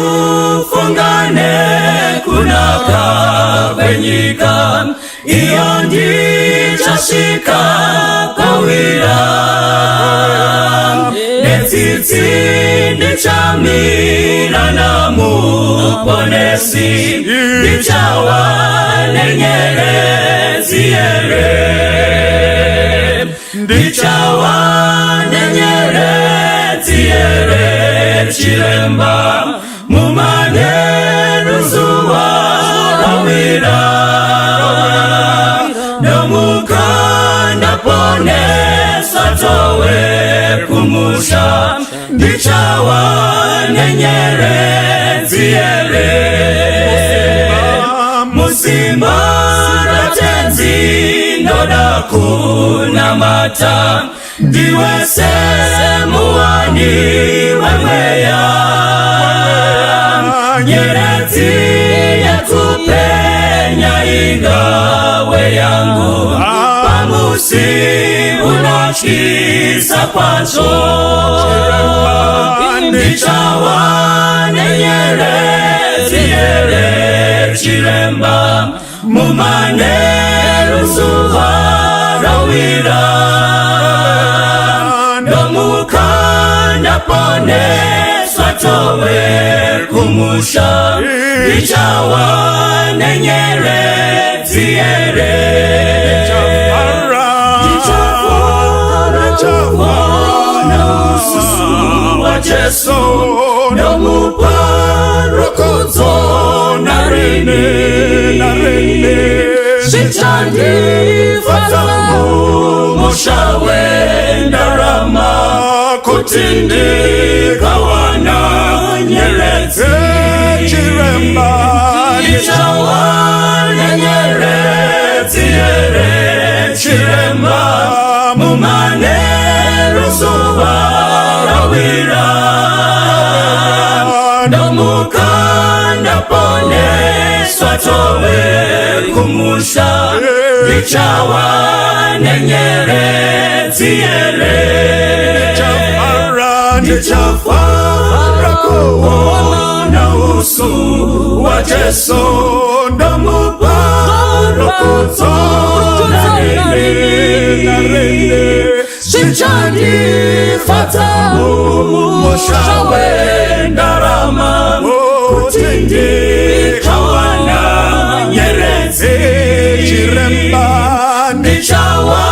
Kufungane kuna kabenyika iyo ndichashika kawira netiti ndichamira na muponesi ndichawa nenyere ziyere ndichawa nenyere ziyere chiremba mumane ruzuwa rawira nomukanda pone satowe kumusha ndichawa nenyere ziyere musimba natenzi ndoda kuna mata ndiwese muwani weweya nyerezi ya kupenya ingawe yangu pamusi unachisa kwacho ndichawa nenyerezi yere chiremba mumane ruzuwa rawira nomukanda pone swatowe kumusha ndichawa nenyere ziyere ndichawa na ususu wa Jesu nomuparukuzo narini shichandi fatamu mushawe ndarama kutindika wana nyerezi chiremba ndichawa nenyerezi yere chiremba mumane ruzuwa rawira nomukanda pone swatowe kumusha ndichawa nenyerezi yere ndichafara kuona usu wa Jesu nomuparukuzo narini shichandi fatamu mushawe ndarama kutindika wana nyerezi chiremba ndichawa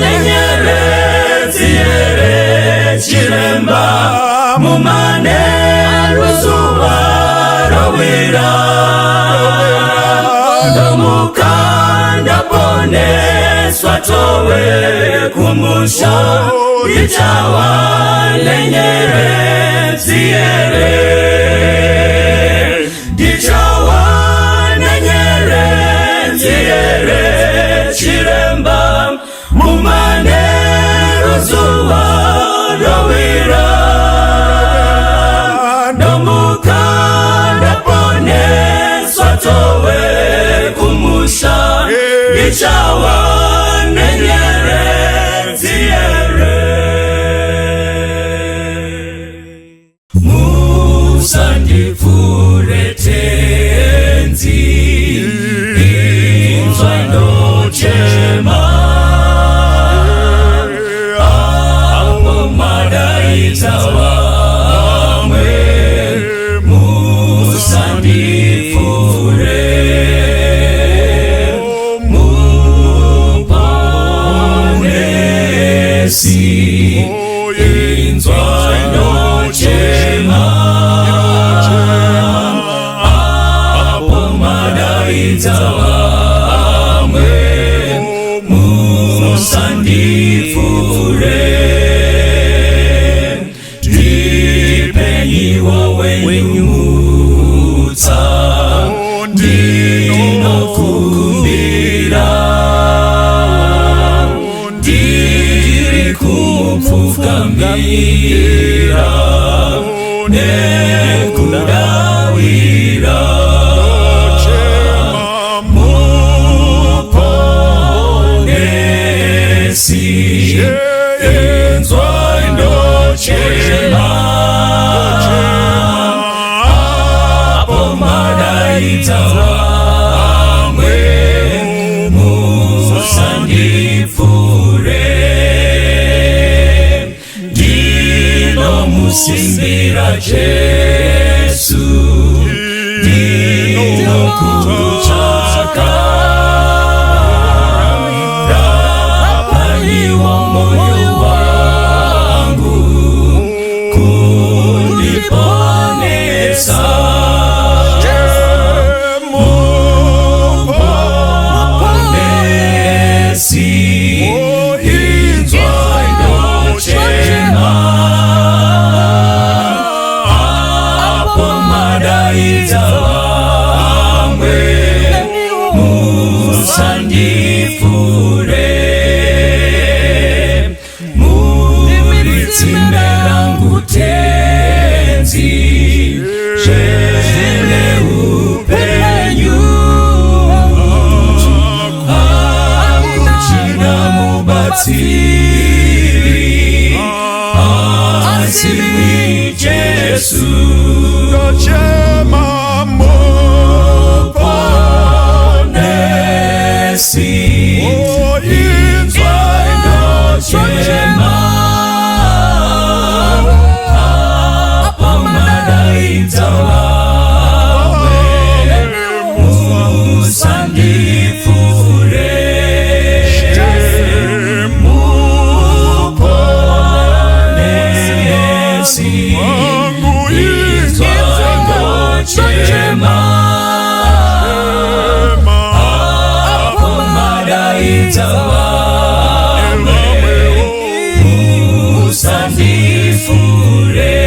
nenyerezi yere chiremba mumane ruzuwa rawira nomukanda pone swatowe kumusha ndichawa nenyerezi yere ndichawa nenyerezi yere chiremba mumane ruzuwa rawira nomukanda pone swatowe kumusha ndichawa nenyerezi yere musandifuretenzi inzwano chema apo madaitawa inzwano chema apo madaitawa musandifure ndipenyiwo wenyutsa ndinokumbira kupfukamira nekudawira muponesi inzwano chema madaidza vamwe musandipfure. Ndinomusimbira Jesu, ndinokutsvaka. Rapanyiwa moyo wangu kundiponesa. Asimi Jesu Kochema muponesi Inzwa inochema Apomadaidza vamwe musandipfure. Apomadaidza vamwe musandipfure.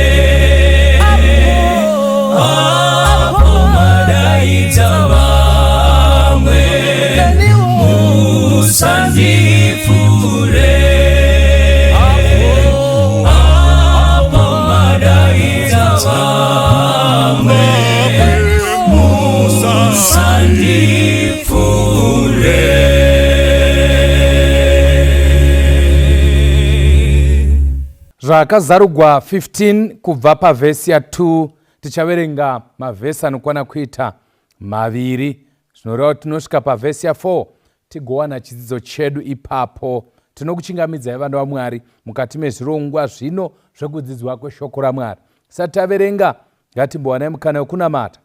Apomadaidza vamwe musandipfure. Apomadaidza vamwe musandipfure. Zvakazarugwa 15 kubva pavhesi ya2 tichaverenga mavhesi anokwana kuita maviri. Zvinoreva kuti tinosvika pavhesi ya4 tigowana chidzidzo chedu ipapo. Tinokuchingamidzai vana vaMwari mukati mezvirongwa zvino zvekudzidzwa kweshoko raMwari. Tisati taverenga ngatimbowanai mukana wekunamata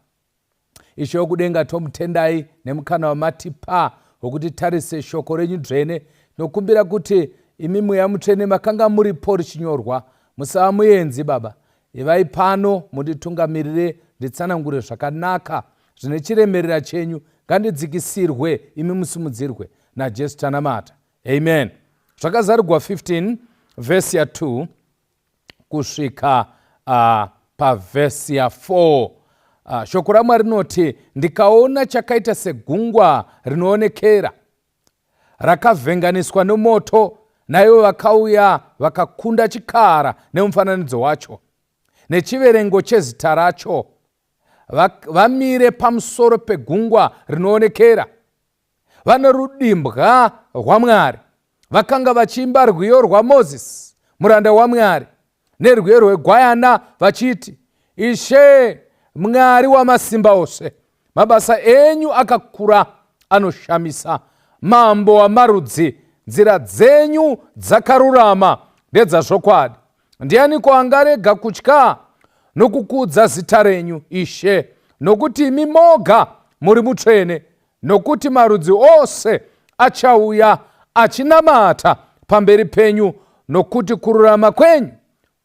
Ishe wokudenga tomutendai nemukana wamatipa wokuti tarise shoko renyu dzvene. Nokumbira kuti imi mweya mutsvene makanga muripo richinyorwa, musava muenzi Baba. Ivai pano munditungamirire, nditsanangure zvakanaka zvine chiremerera chenyu. Ngandidzikisirwe, imi musimudzirwe. NaJesu tanamata. Amen. Zvakazarugwa 15 vhesi ya2 kusvika pavhesi ya4. Shoko raMwari rinoti, ndikaona chakaita segungwa rinoonekera, rakavhenganiswa nomoto, naivo vakauya vakakunda chikara nemufananidzo wacho nechiverengo chezita racho. Vamire pamusoro pegungwa rinoonekera, vane rudimbwa rwaMwari. Vakanga vachiimba rwiyo rwaMozisi muranda waMwari nerwiyo rwegwayana vachiti, Ishe Mwari wamasimba ose, mabasa enyu akakura anoshamisa. Mambo wamarudzi, nzira dzenyu dzakarurama ndedzazvokwadi. Ndianiko angarega kutya nokukudza zita renyu, Ishe? Nokuti imi moga muri mutsvene. Nokuti marudzi ose achauya achinamata pamberi penyu, nokuti kururama kwenyu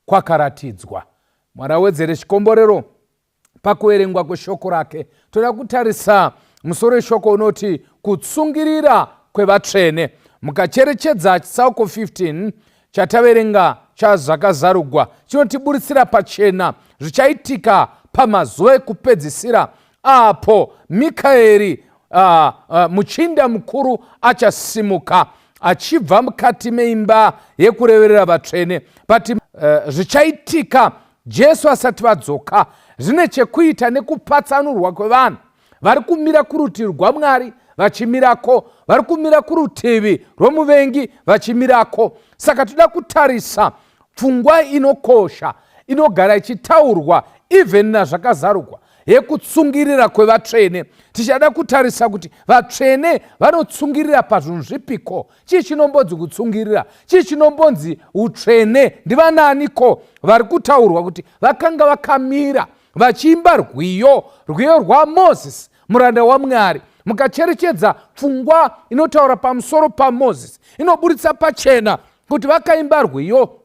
kwakaratidzwa. Mwarawedzere chikomborero pakuverengwa kweshoko rake. Toda kutarisa musoro weshoko unoti kutsungirira kwevatsvene. Mukacherechedza chitsauko 15 chataverenga chazvakazarugwa chinotiburitsira pachena zvichaitika pamazuva ekupedzisira, apo Mikaeri muchinda mukuru achasimuka achibva mukati meimba yekureverera vatsvene. Pati zvichaitika Jesu asati vadzoka zvine chekuita nekupatsanurwa kwevanhu vari kumira kurutivi rwaMwari vachimirako, vari kumira kurutivi rwomuvengi vachimirako. Saka toda kutarisa pfungwa inokosha inogara ichitaurwa even nazvakazarugwa, yekutsungirira kwevatsvene. Tichada kutarisa kuti vatsvene vanotsungirira pazvinhu zvipiko. Chii chinombonzi kutsungirira? Chii chinombonzi utsvene? Ndivananiko vari kutaurwa kuti vakanga vakamira vachiimba rwiyo rwaMozisi muranda waMwari? Mukacherechedza pfungwa inotaura pamusoro paMozisi inoburitsa pachena kuti vakaimba rwiyo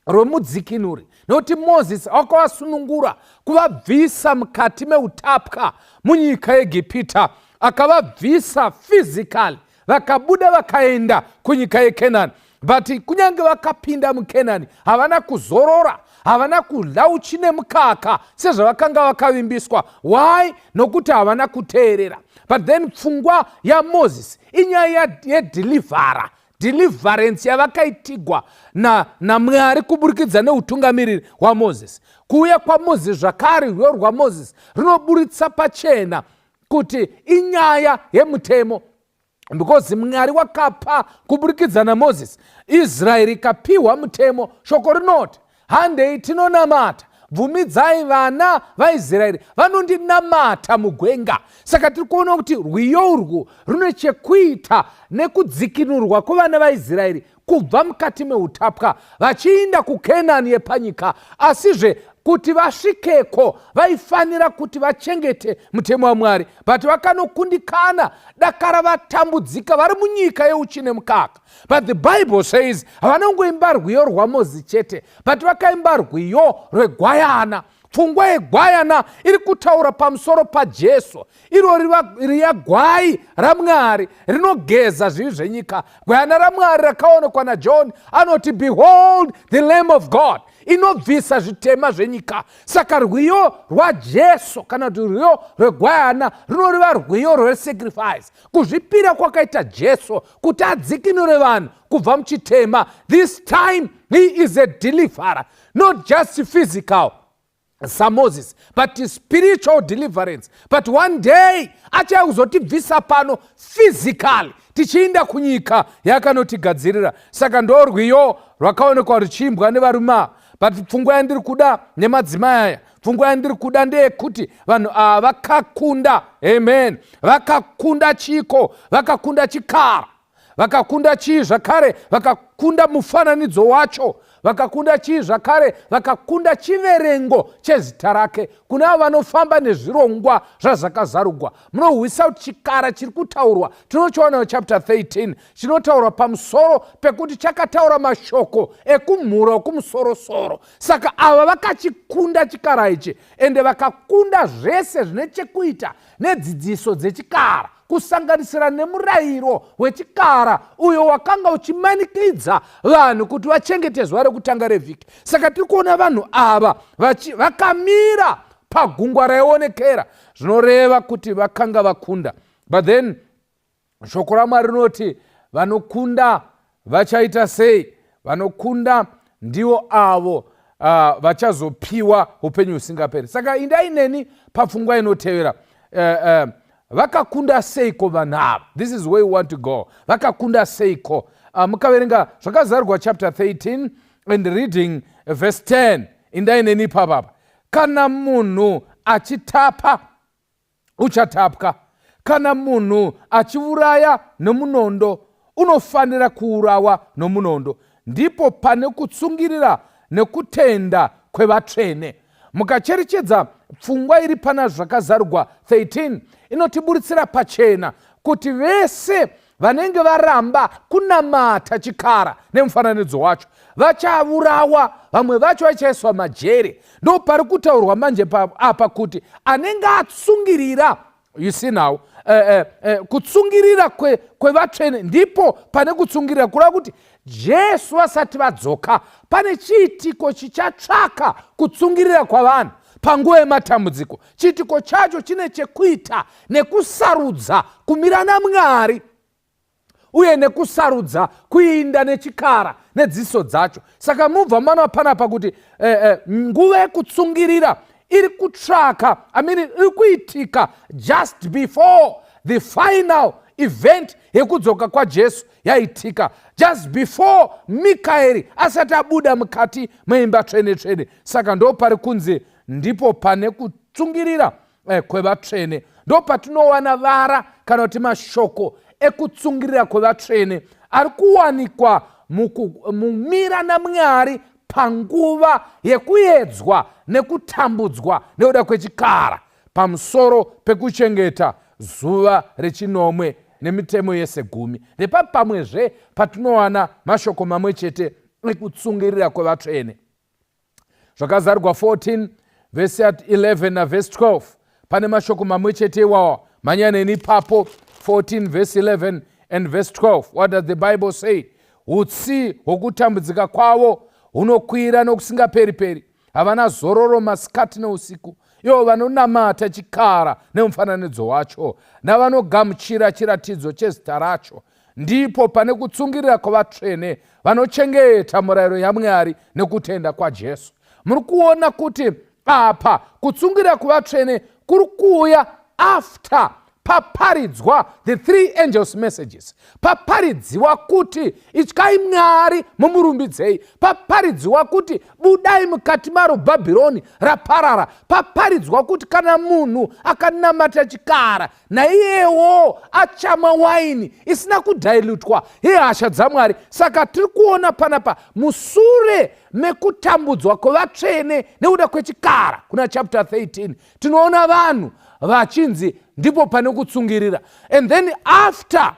rwemudzikinuri, nokuti Mozisi akavasunungura kuvabvisa mukati meutapwa munyika yeGipita, akavabvisa physically, vakabuda vakaenda kunyika yeKenani. But kunyange vakapinda muKenani havana kuzorora, havana kudya uchi nemukaka sezvavakanga vakavimbiswa. Why? Nokuti havana kuteerera. But then pfungwa yaMozisi inyaya deliverance yavakaitigwa naMwari kuburikidza neutungamiriri hwaMozisi. Kuuya kwaMozisi zvakare, rwiyo rwaMozisi runoburitsa pachena kuti inyaya yemutemo, because Mwari wakapa kuburikidza naMozisi Israeri ikapiwa mutemo. Shoko rinoti handei tinonamata, bvumidzai vana vaIsraeri vanondinamata mugwenga. Saka tiri kuona kuti rwiyo urwu rune chekuita nekudzikinurwa kwevana vaIsraeri kubva mukati meutapwa vachiinda kuKenani yepanyika. Asizve kuti vasvikeko vaifanira kuti vachengete mutemo waMwari, but vakanokundikana dakara vatambudzika vari munyika yeuchi nemukaka. But the Bible says havanongoimba rwiyo rwaMozisi chete, but vakaimba rwiyo rwegwayana. Pfungwa yegwayana iri kutaura pamusoro paJesu, iro riya gwai raMwari rinogeza zvivi zvenyika. Gwayana raMwari rakaonekwa naJohn, anoti behold the Lamb of God, inobvisa zvitema zvenyika. Saka rwiyo rwaJesu kana kuti rwiyo rwegwayana rinoriva rwiyo rwesacrifice, kuzvipira kwakaita Jesu kuti adzikinure vanhu kubva muchitema. This time he is a deliverer, not just physical Moses, but spiritual deliverance. But one day achazotibvisa pano physically tichiinda kunyika yakanotigadzirira. Saka ndo rwiyo rwakaonekwa ruchiimbwa nevarume. But pfungwa yandiri kuda nemadzimai aya, pfungwa yandiri kuda ndeyekuti vanhu ava vakakunda, amen, vakakunda chiko, vakakunda chikara, vakakunda chii zvakare, vakakunda mufananidzo wacho, vakakunda chii zvakare, vakakunda chiverengo chezita rake. Kuna avo vanofamba nezvirongwa zvazvakazarugwa, munohwisa kuti chikara chiri kutaurwa tinochiona chapter 13 chinotaura pamusoro pekuti chakataura mashoko ekumhura okumusoro-soro. Saka ava vakachikunda chikara ichi, ende vakakunda zvese zvine chekuita nedzidziso dzechikara, kusanganisira nemurayiro wechikara uyo wakanga uchimanikidza vanhu kuti vachengete zuva rekutanga revhiki. Saka tiri kuona vanhu ava vakamira pagungwa raionekera, zvinoreva kuti vakanga vakunda. But then shoko raMwari rinoti vanokunda vachaita sei? Vanokunda ndivo avo vachazopiwa upenyu husingaperi. Saka indai neni papfungwa inotevera, vakakunda seiko vanhu ava? This is where we want to go. Vakakunda seiko? Mukaverenga zvakazarurwa chapter 13 and reading verse 10. Indai neni papapa. Kana munhu achitapa, uchatapwa. Kana munhu achiuraya nomunondo, unofanira kuurawa nomunondo. Ndipo pane kutsungirira nekutenda kwevatsvene. Mukacherechedza pfungwa iri pana zvakazarurwa 13 inotiburitsira pachena kuti vese vanenge varamba kunamata chikara nemufananidzo wacho vachaurawa, vamwe vacho vachaiswa majere. Ndo pari kutaurwa manje apa kuti anenge atsungirira, you see now, kutsungirira kwevatsvene ndipo pane kutsungirira kureva kuti Jesu vasati vadzoka pane chiitiko chichatsvaka kutsungirira kwavanhu panguva yematambudziko. Chiitiko chacho chine chekuita nekusarudza kumira naMwari uye nekusarudza kuinda nechikara nedziso dzacho. Saka mubva mana panapa kuti nguva yekutsungirira iri kutsvaka, iri kuitika just before the final event yekudzoka kwaJesu yaitika, just before Mikaeri asati abuda mukati meimba tsvene-tsvene. Saka ndo pari kunzi ndipo pane kutsungirira kwevatsvene ndo patinowana vara kana kuti mashoko ekutsungirira kwevatsvene ari kuwanikwa mumira naMwari panguva yekuedzwa nekutambudzwa nekuda kwechikara pamusoro pekuchengeta zuva rechinomwe nemitemo yese 10. Ndepapamwezve patinowana mashoko mamwe chete ekutsungirira kwevatsvene. Zvakazarurwa 14 vhesi 11 navhesi 12 pane mashoko mamwe chete iwawa. Manyaneni ipapo 14 vhesi 11 and verse 12. What does the Bible say? Utsi hwokutambudzika kwavo hunokwira nokusingaperi-peri. Havana zororo masikati neusiku. Ivo vanonamata chikara nemufananidzo wacho navanogamuchira chiratidzo chezita racho. Ndipo pane kutsungirira kwavatsvene vanochengeta murayiro yaMwari nekutenda kwaJesu. Muri kuona kuti apa kutsungirira kwavatsvene kuri kuuya after paparidzwa the 3 angels messages. Paparidziwa kuti ityai Mwari mumurumbidzei. Paparidziwa kuti budai mukati maro Bhabhironi raparara. Paparidzwa kuti kana munhu akanamata chikara naiyewo achamwa waini isina kudhailutwa yehasha dzaMwari. Saka tiri kuona panapa musure mekutambudzwa kwevatsvene nekuda kwechikara kuna chapter 13 tinoona vanhu vachinzi ndipo pane kutsungirira. And then after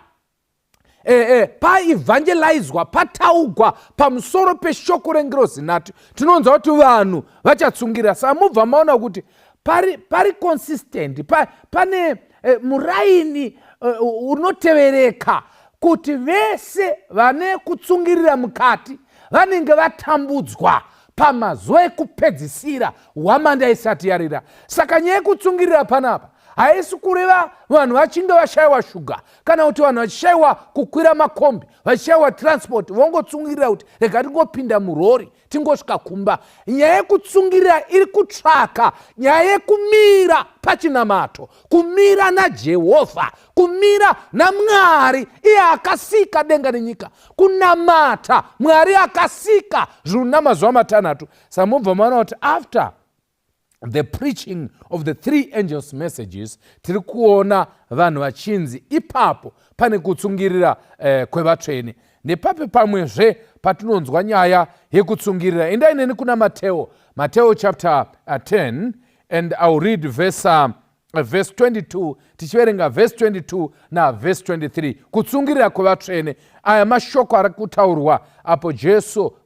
paevangelizwa pataugwa pamusoro peshoko rengirozi nhatu tinonza kuti vanhu vachatsungirira. Saka mubva maona kuti pari consistent, pane muraini unotevereka kuti vese vane kutsungirira mukati vanenge vatambudzwa pamazuva ekupedzisira hwamanda isati yarira. Saka nyaya yekutsungirira panapa haisi kureva vanhu vachinge vashayiwa shuga kana kuti vanhu vachishayiwa kukwira makombi vachishayiwa transport vongotsungirira kuti rega tingopinda murori tingosvika kumba. Nyaya yekutsungirira iri kutsvaka nyaya yekumira pachinamato, kumira naJehovha, kumira naMwari iye akasika denga nenyika, kunamata Mwari akasika zvinhu namazuva matanhatu. Saka mubva maona kuti after the preaching of the 3 angels messages tiri kuona vanhu vachinzi ipapo pane kutsungirira kwevatsvene. Nepape pamwezve patinonzwa nyaya yekutsungirira. Endai neni kuna Mateo chapter 10 and I'll read verse 22 tichiverenga verse 22 na verse 23. Kutsungirira kwevatsvene aya mashoko ari kutaurwa apo Jesu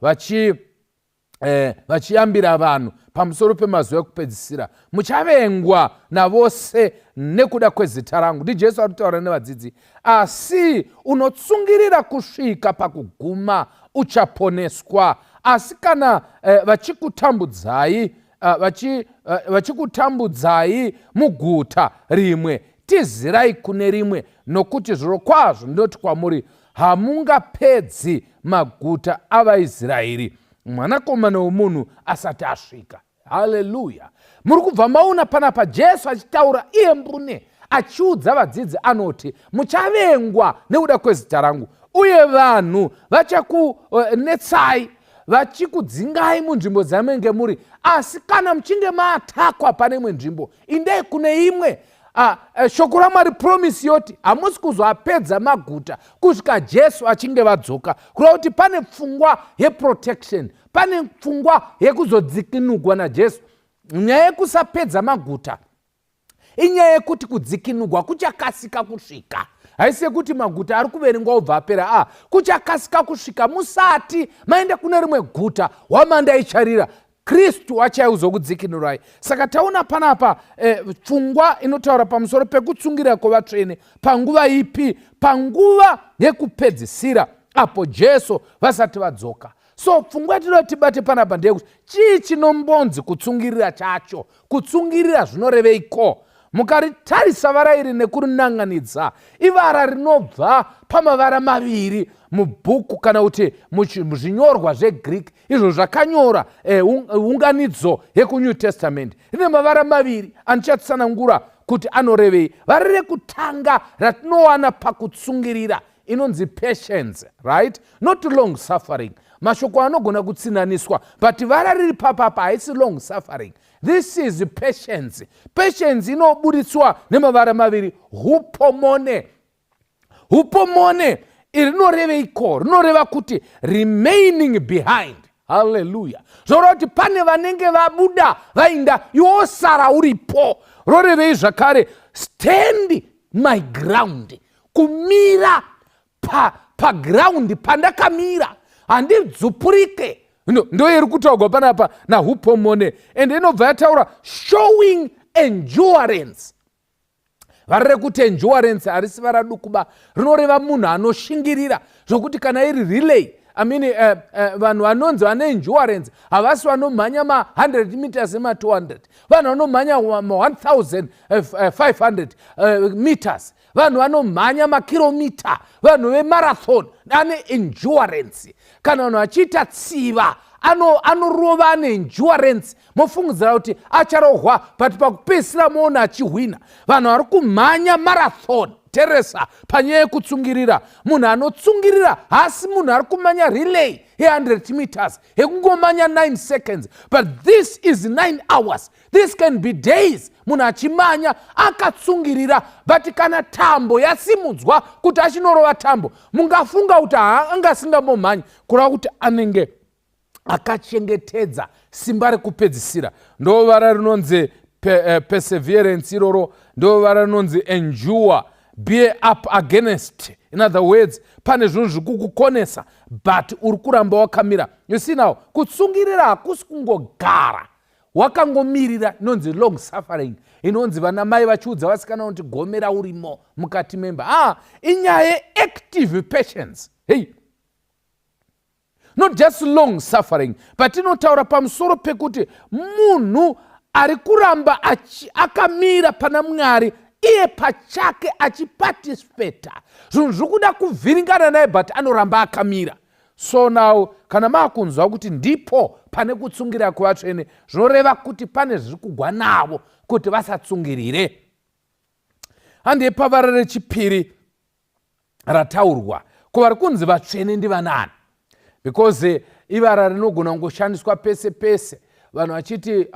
vachiyambira vanhu pamusoro pemazuva ekupedzisira. Muchavengwa navose nekuda kwezita rangu. Ndi Jesu ari kutaura nevadzidzi. Asi unotsungirira kusvika pakuguma uchaponeswa. Asi kana vachikutambudzai muguta rimwe, tizirai kune rimwe, nokuti zvirokwazvo ndinoti kwamuri hamungapedzi maguta avaIsraeri mwanakomana womunhu asati asvika. Haleluya! Muri kubva maona panapa Jesu achitaura iye mbune achiudza vadzidzi anoti muchavengwa nekuda kwezita rangu uye vanhu vachakunetsai vachikudzingai munzvimbo dzamunenge muri. Asi kana muchinge maatakwa pane imwe nzvimbo indei kune imwe. Shoko raMwari promisi yoti hamusi kuzoapedza maguta kusvika Jesu achinge vadzoka. Kureva kuti pane pfungwa yeprotection, pane pfungwa yekuzodzikinugwa naJesu. Nyaya yekusapedza maguta inyaya yekuti kudzikinugwa kuchakasika kusvika. Haisi yekuti maguta ari kuverengwa ubva apera. Kuchakasika kusvika musati maende kune rimwe guta hwamanda icharira. Kristu achaizokudzikinurai. Saka taona panapa pfungwa inotaura pamusoro pekutsungirira kwevatsvene panguva ipi? Panguva yekupedzisira apo Jesu vasati vadzoka. So pfungwa tinotibate panapa ndeyekuti chii chinombonzi kutsungirira chacho? Kutsungirira zvinoreveiko? Mukaritarisa vara iri nekurinanganidza, ivara rinobva pamavara maviri mubhuku kana kuti muzvinyorwa zveGreek izvo zvakanyora unganidzo yekuNew Testament. Rine mavara maviri anichatsanangura kuti anorevei. Vara rekutanga ratinowana pakutsungirira inonzi patience, right? Not long suffering. mashoko anogona kutsinaniswa, but vara riri papapa haisi long suffering. This is patience. Patience inoburitswa nemavara maviri, hupomone. Hupomone rinoreveiko? Rinoreva kuti remaining behind. Hallelujah. Zvoreva kuti pane vanenge vabuda vainda, iwo sara uripo. Rorevei zvakare stand my ground, kumira paground pandakamira, handidzupurike. Ndo iri kutaurwa panapa nahupomone. And inobva yataura showing endurance. Varere kuti endurance harisi vara dukuba, rinoreva munhu anoshingirira zvokuti kana iri relay, vanhu vanonzi vane endurance havasi vanomhanya ma100 meters ema200, vanhu vanomhanya ma1500 meters, vanhu vanomhanya makiromita, vanhu vemarathon ane endurance. Kana vanhu vachiita tsiva anorova neendurance, mofungidzira kuti acharohwa, but pakupedzisira moona achihwina. Vanhu vari kumhanya marathon, Teresa, panyaya yekutsungirira, munhu anotsungirira haasi munhu ari kumanya relay ye100 meters yekungomanya 9 seconds, but this is 9 hours. This can be days munhu achimanya akatsungirira. But kana tambo yasimudzwa kuti achinorova tambo, mungafunga kuti angasingamomhanyi, kureva kuti anenge akachengetedza simba rekupedzisira. Ndo vara rinonzi perseverance iroro, ndo vara rinonzi endure, be up against. In other words, pane zvinhu zvikukukonesa but uri kuramba wakamira. You see now, kutsungirira hakusi kungogara wakangomirira, inonzi long suffering. Inonzi vana mai vachiudza vasikana kuti gomera urimo mukati memba. Inyaya active patience. Hey, not just long suffering, but inotaura pamusoro pekuti munhu ari kuramba akamira pana Mwari iye pachake achiparticipata. Zvinhu zvikuda kuvhiringana naye but anoramba akamira. So now kana maakunzwa kuti ndipo pane kutsungirira kuvatsvene, zvinoreva kuti pane zviri kugwa navo kuti vasatsungirire. Handei pavara rechipiri rataurwa, kuvari kunzi vatsvene ndivanani, because ivara rinogona kungoshandiswa pese pese. Vanhu vachiti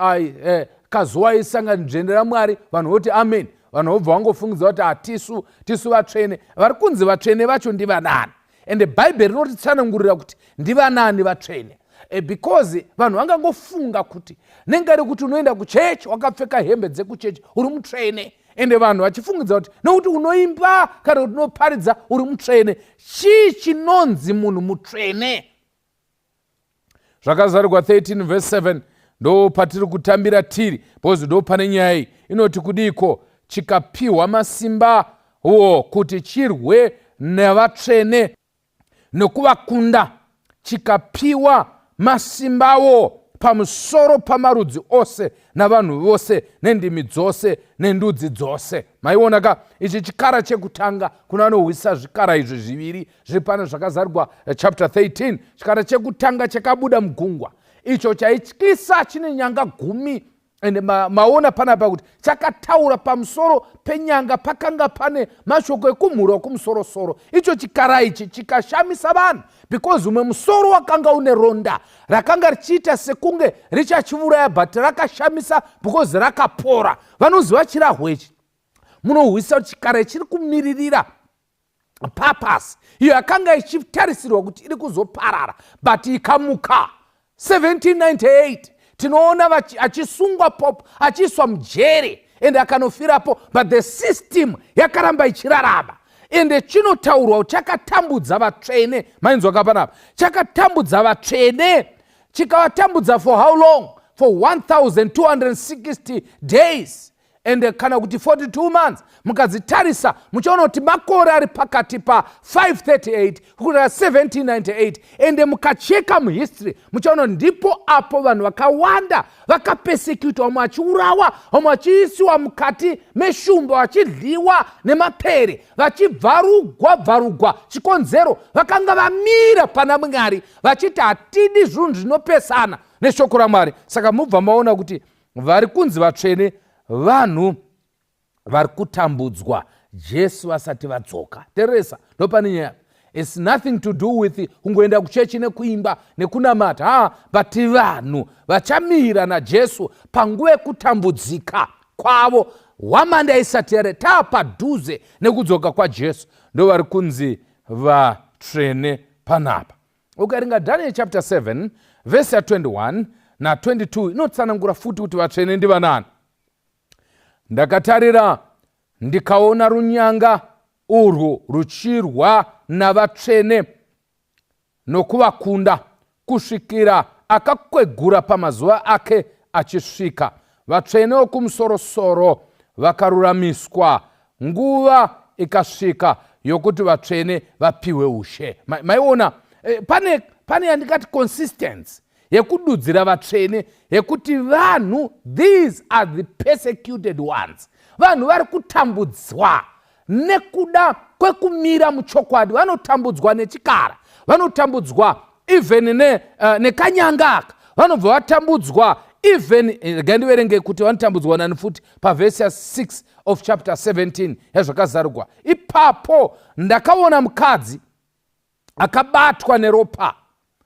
kazuva isangani dzvene raMwari, vanhu voti amen. Vanhu vobva vangofungidza kuti tisu vatsvene. Vari kunzi vatsvene vacho ndivanani. And Bible rinotitsanangurira kuti ndivanani vatsvene. Because vanhu vangangofunga kuti nenga rekuti unoenda kuchechi wakapfeka hembe dzekuchechi uri mutsvene. Ende vanhu vachifungidza kuti nokuti unoimba kana kuti unoparidza uri mutsvene. Chii chinonzi munhu mutsvene? Zvakazarirwa 13 verse 7 ndo patiri kutambira tiri, because ndo pane nyaya iyi inoti kudiko, chikapiwa masimba kuti chirwe nevatsvene nekuvakunda, chikapiwa masimbawo pamusoro pamarudzi ose navanhu vose nendimi dzose nendudzi dzose. Maiona ka, ichi chikara chekutanga, kuna vanohwisa zvikara izvi zviviri zviri pano zvakazarirwa chapter 13. Chikara chekutanga chakabuda mugungwa, icho chaityisa, chine nyanga 10. Ende maona panapa kuti chakataura pamusoro penyanga, pakanga pane mashoko ekumhura kumusoro-soro. Icho chikara ichi chikashamisa vanhu, because umwe musoro wakanga une ronda rakanga richiita sekunge richachiuraya, but rakashamisa because rakapora. Vanoziva chirahwechi, munohwisa kuti chikara chiri kumiririra purpose iyo yakanga ichitarisirwa kuti iri kuzoparara, but ikamuka. 1798 tinoona achisungwa popo, achiswa mujere ende akanofirapo, but the system yakaramba ichirarama. Ende chinotaurwa kuti chakatambudza vatsvene. Mainzwa kapanapa, chakatambudza vatsvene. Chikavatambudza for how long? For 1260 days. Ende kana kuti 42 months. Mukadzitarisa muchaona kuti makore ari pakati pa 538 kusvika 1798. Ende mukacheka muhistory muchaona ndipo apo vanhu vakawanda vakapesekutwa, vamwe vachiurawa, vamwe vachiisiwa mukati meshumba, vachidliwa nemapere, vachibvarugwa chikonzero. Vakanga vamira pana Mwari vachiti hatidi zvinhu zvinopesana neshoko raMwari. Saka mubva maona kuti vari kunzi vatsvene vanhu vari kutambudzwa Jesu asati vadzoka. Teresa, ndopane nyaya. It's nothing to do with kungoenda kuchechi nekuimba nekunamata, but vanhu vachamira naJesu panguva yekutambudzika kwavo, hwamanda isati yareta padhuze nekudzoka kwaJesu, ndo vari kunzi vatsvene panapa. Ukaringa Daniel chapter 7 verse 21 na 22 inotsanangura futi kuti vatsvene ndivanani. Ndakatarira ndikaona runyanga urwu ruchirwa navatsvene nokuvakunda kusvikira akakwegura pamazuva ake achisvika. Vatsvene vokumusoro-soro vakaruramiswa, nguva ikasvika yokuti vatsvene vapiwe ushe. Maiona pane yandikati consistency yekududzira vatsvene, yekuti vanhu, these are the persecuted ones. Vanhu vari kutambudzwa nekuda kwekumira muchokwadi, vanotambudzwa nechikara, vanotambudzwa even nekanyangaka, vanobva vatambudzwa even, gandiverenge kuti vanotambudzwa nani futi pavhesi 6 of chapter 17 yazvakazarugwa. Ipapo ndakaona mukadzi akabatwa neropa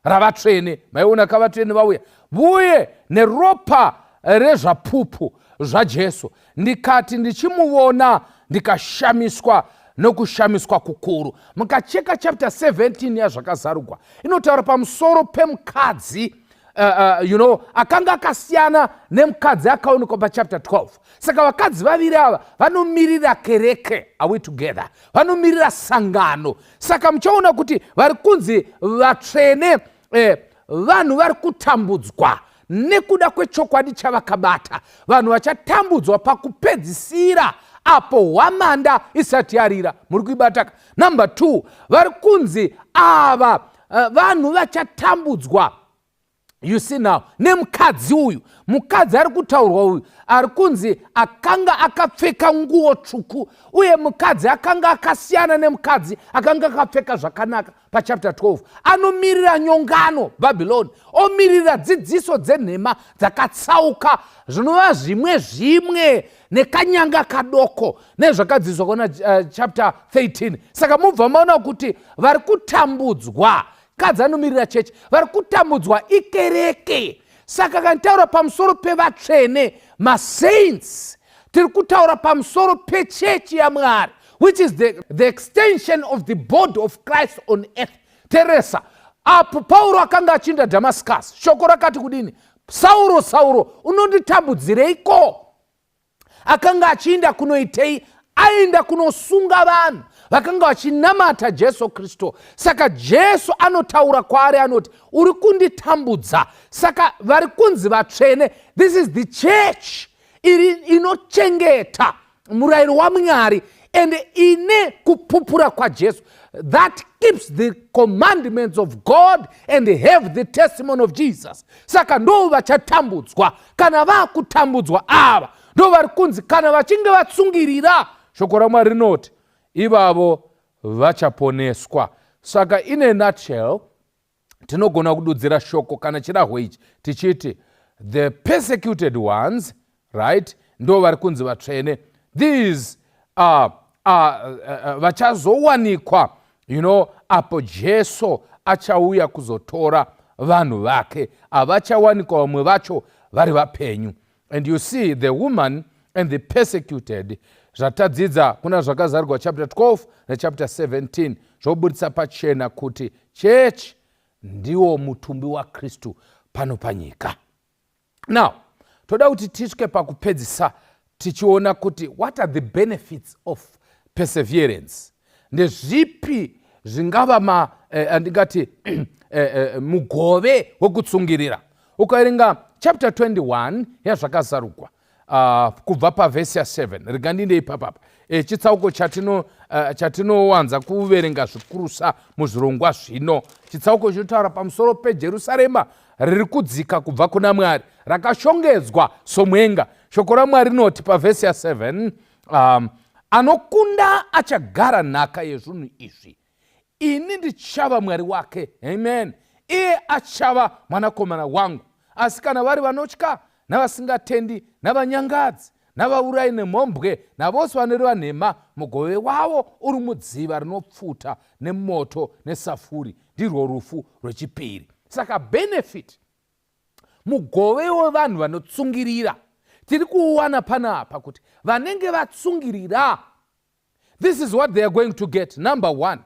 ravatsvene. Maiona kavatsvene vauya uye neropa rezvapupu zvaJesu. Ndikati ndichimuona ndikashamiswa nokushamiswa kukuru. Mukacheka chapter 17 yazvakazarugwa inotaura pamusoro pemukadzi akanga akasiyana nemukadzi akaonekwa pachapter 12. Saka vakadzi vaviri ava vanomirira kereke, are we together? Vanomirira sangano. Saka muchaona kuti vari kunzi vatsvene, vanhu vari kutambudzwa nekuda kwechokwadi chavakabata. Vanhu vachatambudzwa pakupedzisira apo hwamanda isati yarira. Muri kuibataka? Number 2, vari kunzi ava vanhu vachatambudzwa. You see now, nemukadzi uyu, mukadzi ari kutaurwa uyu, ari kunzi akanga akapfeka nguo tsvuku, uye mukadzi akanga akasiyana nemukadzi akanga akapfeka zvakanaka pachapter 12. Anomirira nyongano Babylon, omirira dzidziso dzenhema dzakatsauka, zvinova zvimwe nekanyanga kadoko nezvakadziswa kuna chapter 13. Saka mubva maona kuti vari kutambudzwa. Kadzi anomirira chechi, vari kutambudzwa ikereke. Saka kanitaura pamusoro pevatsvene, masaints, tiri kutaura pamusoro pechechi yaMwari, which is the extension of the body of Christ on earth. Teresa, apo Pauro akanga achinda Damascus, shoko rakati kudini? Sauro, Sauro, unonditambudzireiko? Akanga achinda kunoitei? Aenda kunosunga vanhu vakanga vachinamata Jesu Kristu. Saka Jesu anotaura kwaari anoti, uri kunditambudza. Saka vari kunzi vatsvene, this is the church inochengeta murayiro waMwari ende ine kupupura kwaJesu, that keeps the commandments of God and have the testimony of Jesus. Saka ndo vachatambudzwa. Kana vakutambudzwa ava ndo vari kunzi kana vachinge vatsungirira shoko raMwari rinoti ivavo vachaponeswa. Saka in a nutshell, tinogona kududzira shoko kana chirahwe ichi tichiti the persecuted ones, right, ndo vari kunzi vatsvene. These vachazowanikwa, apo Jesu achauya kuzotora vanhu vake. Avachawanikwa vamwe vacho vari vapenyu. And you see the woman and the persecuted, zvatadzidza kuna zvakazarugwa chapter 12 nechapter 17, zvobudisa pachena kuti church ndiwo mutumbi waKristu pano panyika. Now, toda kuti tisvike pakupedzisa tichiona kuti what are the benefits of perseverance. Ndezvipi zvingava andingati mugove wekutsungirira. Ukaerenga chapter 21 yazvakazarugwa kubva pavhesi 7, rigandinde ipapapa, chitsauko chatinowanza kuverenga zvikurusa muzvirongwa zvino. Chitsauko chinotaura pamusoro peJerusarema riri kudzika kubva kuna Mwari, rakashongedzwa somwenga. Shoko raMwari rinoti pavhesi 7, anokunda achagara nhaka yezvinhu izvi, ini ndichava Mwari wake. Amen. Iye achava mwanakomana wangu. Asi kana vari vanotya navasingatendi navanyangadzi navaurayi nemhombwe navose vanoreva nhema. Mugove wavo uri mudziva rinopfuta nemoto nesafuri, ndirwo rufu rwechipiri. Saka benefit, mugove wevanhu vanotsungirira, tiri kuuwana panapa kuti vanenge vatsungirira, this is what they are going to get. Number one,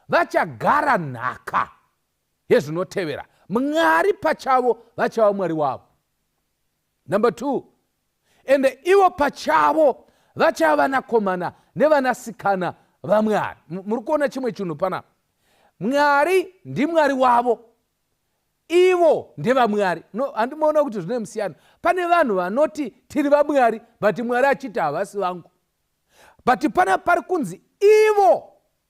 vachagara nhaka yezvinotevera. Mwari pachavo vachava Mwari wavo. Number two, ende ivo pachavo vachava vanakomana nevanasikana vaMwari. Muri kuona chimwe chinhu panapa. Mwari ndiMwari wavo, ivo ndevamwari. Handimaona kuti zvine musiyano. Pane vanhu vanoti tiri vaMwari but Mwari achiti havasi vangu. But pana pari kunzi ivo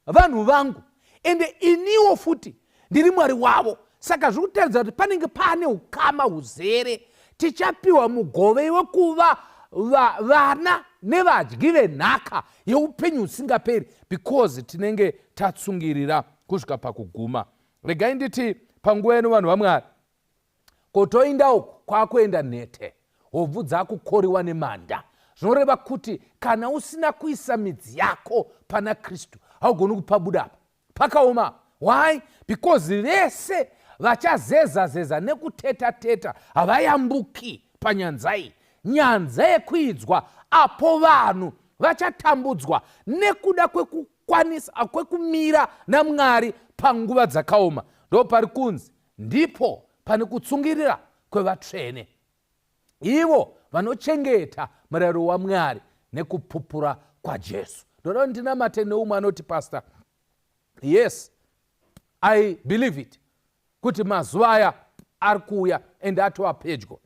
vanhu vangu ende iniwo futi ndiri Mwari wavo. Saka zviri kutaridza kuti panenge pane ukama huzere. Tichapiwa mugove wekuva vana nevadyi venhaka yeupenyu husingaperi because tinenge tatsungirira kusvika pakuguma. Regai nditi panguva ino vanhu vaMwari, kutoinda uku kwakuenda nhete, hobvu dzakukoriwa nemanda. Zvinoreva kuti kana usina kuisa midzi yako pana Kristu haugoni kupabudapa, pakaoma. Why? Because vese vachazeza nekuteta havayambuki panyanza iyi, nyanza yekuidzwa, apo vanhu vachatambudzwa nekuda kwekukwanisa kwekumira naMwari panguva dzakaoma. Ndo pari kunzi ndipo pane kutsungirira kwevatsvene, ivo vanochengeta murayiro waMwari nekupupura kwaJesu. Ndoda ndinamate neumwe anoti, Pastor, yes, I believe it, kuti mazuva aya ari kuuya ende atova pedyo.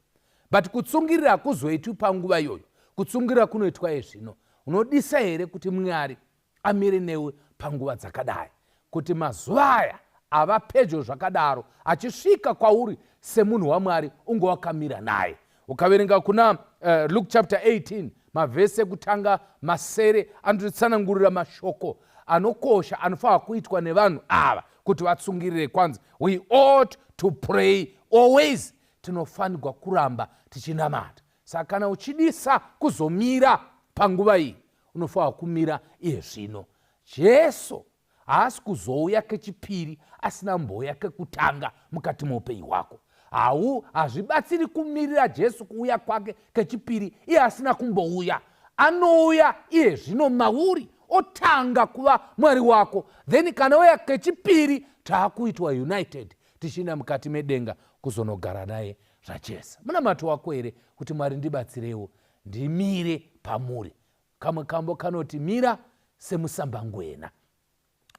But kutsungirira hakuzoitwi panguva iyoyo. Kutsungirira kunoitwa izvino. Unodisa here kuti Mwari amire newe panguva dzakadai, kuti mazuva aya ava pedyo zvakadaro, achisvika kwauri semunhu waMwari unge wakamira naye. Ukaverenga kuna Luke chapter 18 mavhesi ekutanga masere anotitsanangurira mashoko anokosha anofanira kuitwa nevanhu ava kuti vatsungirire. Kwanza, we ought to pray always. Tinofanirwa kuramba tichinamata. Saka kana uchidisa kuzomira panguva iyi, unofanirwa kumira iye zvino. Jesu haasi kuzouya kechipiri asina mboya kekutanga mukati muupenyu hwako. Hazvibatsiri kumirira Jesu kuuya kwake kechipiri iye asina kumbouya. Anouya iye zvino mauri, otanga kuva Mwari wako, then kana uya kechipiri taakuitwa united tichienda mukati medenga kuzonogara naye zvachesa. Munamato wako here kuti Mwari ndibatsirewo ndimire pamuri. Kamwe kambo kanoti mira semusambangwena.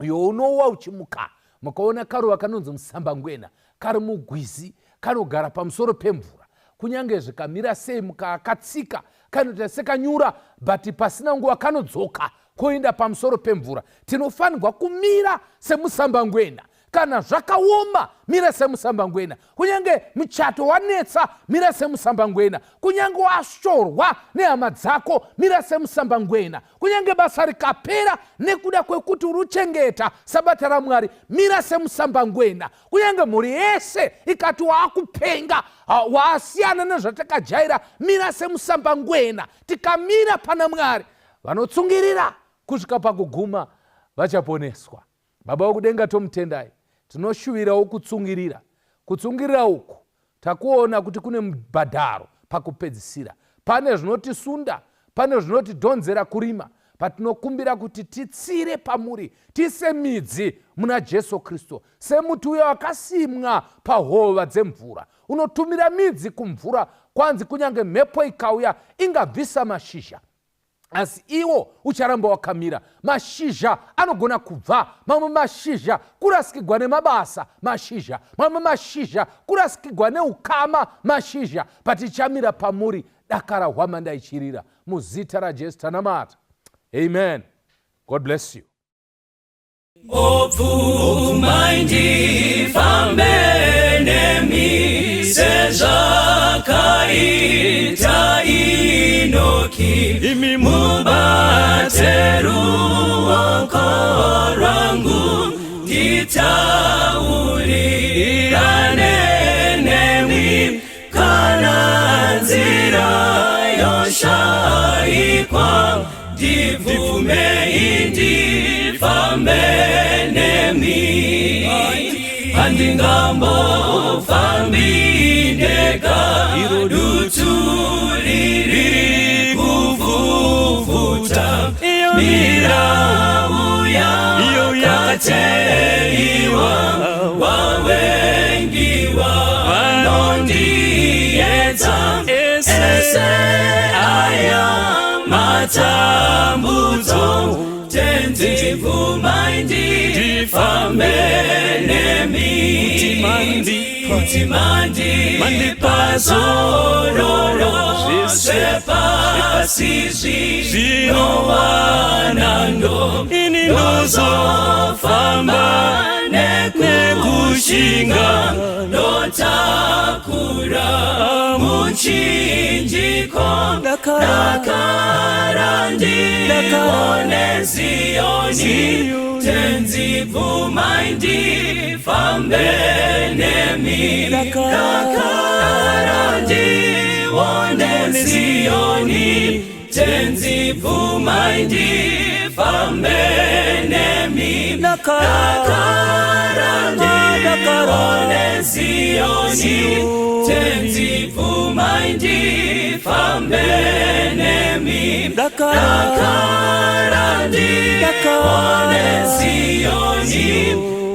Uyo unowa uchimuka mukaona karuva kanonzi musambangwena kari mugwizi, kanogara pamusoro pemvura. Kunyange zvikamira sei mukakatsika kanoita sekanyura, but pasina nguva kanodzoka koenda pamusoro pemvura. Tinofanirwa kumira semusambangwena. Kana zvakaoma, mira semusambangwena. Kunyange muchato wanetsa, mira semusambangwena. Kunyange washorwa nehama dzako, mira semusambangwena. Kunyange basa rikapera nekuda kwekuti uruchengeta sabata raMwari, mira semusambangwena. Kunyange mhuri yese ikati waakupenga, waasiyana nezvatakajaira, mira semusambangwena. Tikamira pana Mwari, vanotsungirira kusvika pakuguma vachaponeswa. Baba wokudenga tomutendai, tinoshuvirawo kutsungirira. Kutsungirira uku takuona kuti kune mubhadharo pakupedzisira. Pane zvinotisunda, pane zvinotidhonzera kurima, patinokumbira kuti titsire pamuri, tise midzi muna Jesu Kristu. Semuti uyo wakasimwa pahova dzemvura, unotumira midzi kumvura, kwanzi kunyange mhepo ikauya ingabvisa mashizha. Asi iwo ucharamba wakamira. Mashizha anogona kubva, mamwe mashizha kurasikirwa nemabasa, mashizha mamwe mashizha kurasikirwa neukama, mashizha. Patichamira pamuri, dakara hwamanda ichirira. Muzita raJesu tanamata. Amen. God bless you. Opfumaindi fambenemi sezvakaita Inoki, mubate ruoko rwangu nditaurirane nemi kana nzira yosha ikwa ndivume indifambe nemi andingambo fambindeka irudutuliri kuvuvuta mirauya kateiwa wawengiwa nondiyeta ese aya matambuzo tenzivuma indifambe nemi Kutimandi Mandipazororo Sepa Sisi No Wanando Ininuzo Famba Nekushinga Notakura Muchinjiko Nakarandi Onezioni Tenzivuma indifambe nemi Nakarandi Onezioni Tenzivuma indifambe nemi Nakarandi Onezioni Tenzivuma indifambe nemi Nakarandi Onezioni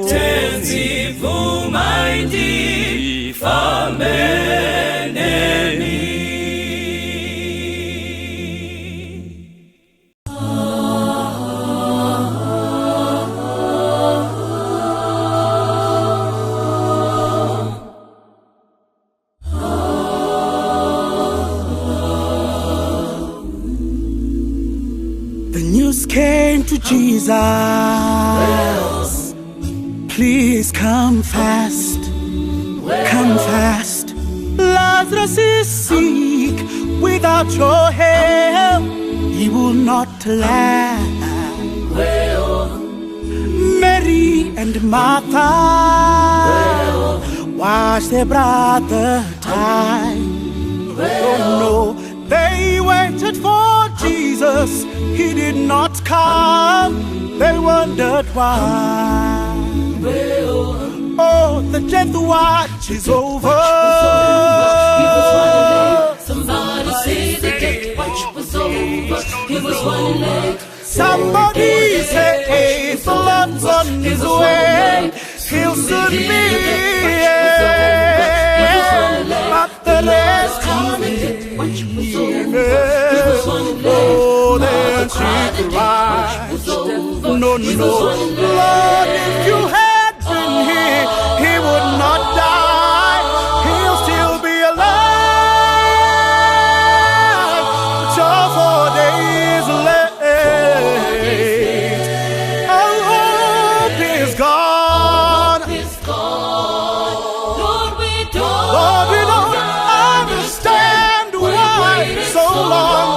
Tenzivuma indifambe nemi Came to Jesus. Please come fast. Come fast. Lazarus is sick. Without your help, he will not last. Mary and Martha watched their brother die. Oh no, they waited for Jesus. He did not come. They wondered why. Oh, the death watch is over. Somebody say the death watch was over. He was one leg. Somebody say the Lord's on his way. He'll soon be here. But the last coming. Oh, then she cried. No, Lord, if you had been here, he would not die. He'll still be alive. Just 4 days late. Our hope is gone. Lord, we don't understand why so long.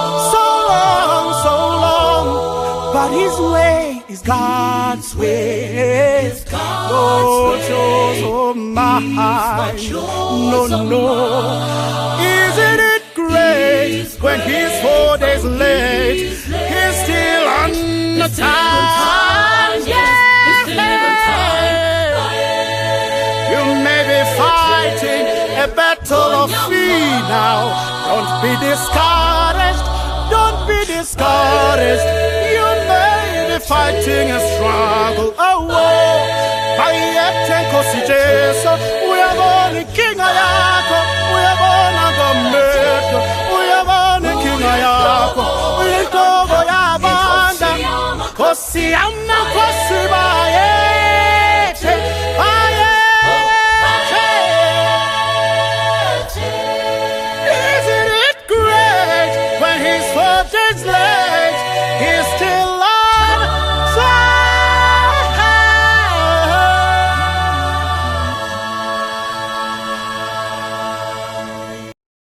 But his way is God's way. Oh, my. No. Isn't it great when he's 4 days late? He's still on the time. You may be fighting a battle of fear now. Don't be discouraged. Don't be discouraged. You may be fighting a struggle. Oh, by yet si Jesu, we are born a king ayako. We are born a gometo. We are born a king ayako. We are born a banda. Kosi amma kosi ba.